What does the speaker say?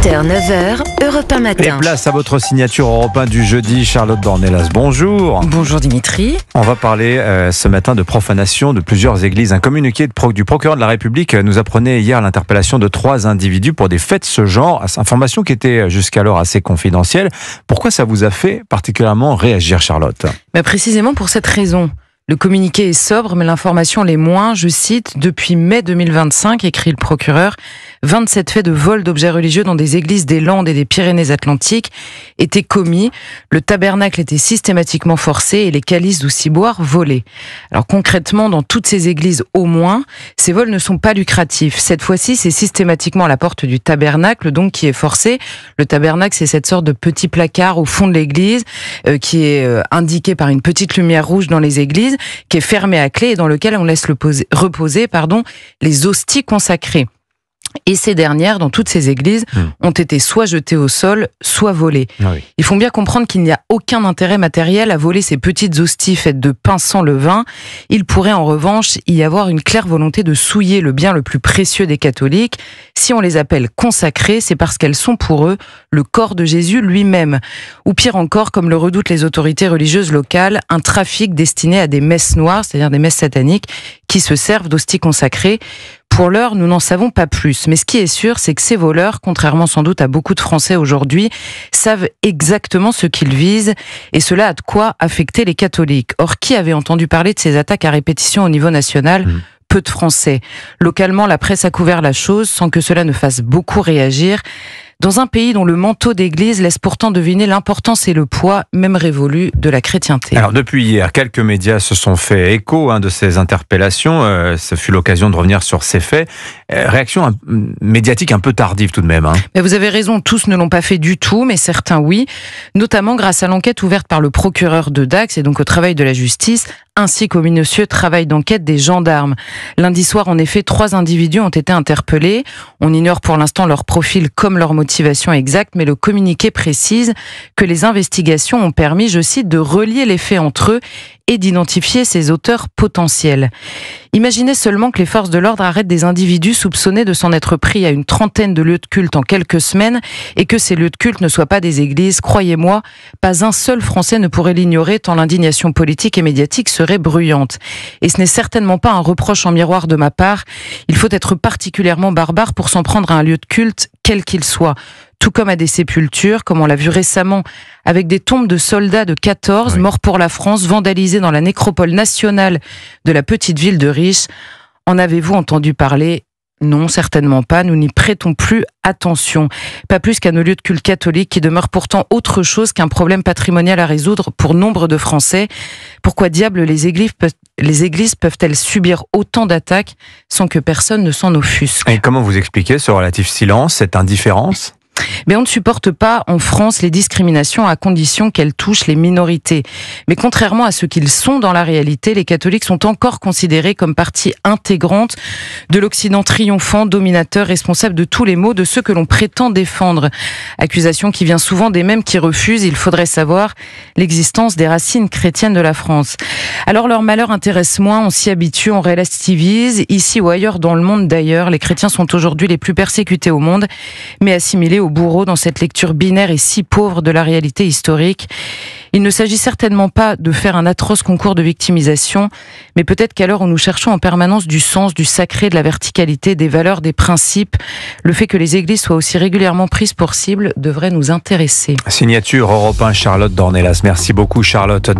8h, 9h, Europe 1 Et matin. place à votre signature Europe 1 du jeudi, Charlotte Dornelas. Bonjour. Bonjour Dimitri. On va parler ce matin de profanation de plusieurs églises. Un communiqué du procureur de la République nous apprenait hier l'interpellation de 3 individus pour des faits de ce genre. Information qui était jusqu'alors assez confidentielle. Pourquoi ça vous a fait particulièrement réagir, Charlotte ? Précisément pour cette raison. Le communiqué est sobre, mais l'information l'est moins. Je cite, depuis mai 2025, écrit le procureur, 27 faits de vol d'objets religieux dans des églises des Landes et des Pyrénées-Atlantiques étaient commis. Le tabernacle était systématiquement forcé et les calices ou ciboires volés. Alors concrètement, dans toutes ces églises au moins, ces vols ne sont pas lucratifs. Cette fois-ci, c'est systématiquement à la porte du tabernacle, donc qui est forcé. Le tabernacle, c'est cette sorte de petit placard au fond de l'église qui est indiqué par une petite lumière rouge dans les églises, qui est fermé à clé et dans lequel on laisse reposer les hosties consacrées. Et ces dernières, dans toutes ces églises, ont été soit jetées au sol, soit volées. Ah oui. Il faut bien comprendre qu'il n'y a aucun intérêt matériel à voler ces petites hosties faites de pain sans levain. Il pourrait en revanche y avoir une claire volonté de souiller le bien le plus précieux des catholiques. Si on les appelle consacrées, c'est parce qu'elles sont pour eux le corps de Jésus lui-même. Ou pire encore, comme le redoutent les autorités religieuses locales, un trafic destiné à des messes noires, c'est-à-dire des messes sataniques, qui se servent d'hosties consacrées. Pour l'heure, nous n'en savons pas plus. Mais ce qui est sûr, c'est que ces voleurs, contrairement sans doute à beaucoup de Français aujourd'hui, savent exactement ce qu'ils visent et cela a de quoi affecter les catholiques. Or, qui avait entendu parler de ces attaques à répétition au niveau national ? Peu de Français. Localement, la presse a couvert la chose sans que cela ne fasse beaucoup réagir. Dans un pays dont le manteau d'église laisse pourtant deviner l'importance et le poids, même révolu, de la chrétienté. Alors depuis hier, quelques médias se sont fait écho de ces interpellations. Ce fut l'occasion de revenir sur ces faits. Réaction médiatique un peu tardive tout de même. Mais vous avez raison, tous ne l'ont pas fait du tout, mais certains oui. Notamment grâce à l'enquête ouverte par le procureur de Dax et donc au travail de la justice, ainsi qu'au minutieux travail d'enquête des gendarmes. Lundi soir, en effet, 3 individus ont été interpellés. On ignore pour l'instant leur profil comme leur motivation exacte, mais le communiqué précise que les investigations ont permis, je cite, de relier les faits entre eux et d'identifier ses auteurs potentiels. Imaginez seulement que les forces de l'ordre arrêtent des individus soupçonnés de s'en être pris à une 30aine de lieux de culte en quelques semaines et que ces lieux de culte ne soient pas des églises. Croyez-moi, pas un seul Français ne pourrait l'ignorer tant l'indignation politique et médiatique serait bruyante. Et ce n'est certainement pas un reproche en miroir de ma part. Il faut être particulièrement barbare pour s'en prendre à un lieu de culte, quel qu'il soit. Tout comme à des sépultures, comme on l'a vu récemment, avec des tombes de soldats de 14 morts pour la France, vandalisées dans la nécropole nationale de la petite ville de Riche. En avez-vous entendu parler ? Non, certainement pas. Nous n'y prêtons plus attention. Pas plus qu'à nos lieux de culte catholiques qui demeurent pourtant autre chose qu'un problème patrimonial à résoudre pour nombre de Français. Pourquoi diable les églises peuvent-elles subir autant d'attaques sans que personne ne s'en offusque ? Et comment vous expliquez ce relatif silence, cette indifférence ? Mais on ne supporte pas en France les discriminations à condition qu'elles touchent les minorités. Mais contrairement à ce qu'ils sont dans la réalité, les catholiques sont encore considérés comme partie intégrante de l'Occident triomphant, dominateur, responsable de tous les maux de ceux que l'on prétend défendre. Accusation qui vient souvent des mêmes qui refusent, il faudrait savoir, l'existence des racines chrétiennes de la France. Alors leur malheur intéresse moins, on s'y habitue, on relativise. Ici ou ailleurs dans le monde d'ailleurs, les chrétiens sont aujourd'hui les plus persécutés au monde, mais assimilés au bourreau dans cette lecture binaire et si pauvre de la réalité historique. Il ne s'agit certainement pas de faire un atroce concours de victimisation, mais peut-être qu'à l'heure où nous cherchons en permanence du sens, du sacré, de la verticalité, des valeurs, des principes, le fait que les églises soient aussi régulièrement prises pour cible devrait nous intéresser. Signature Europe 1, Charlotte Dornelas. Merci beaucoup, Charlotte.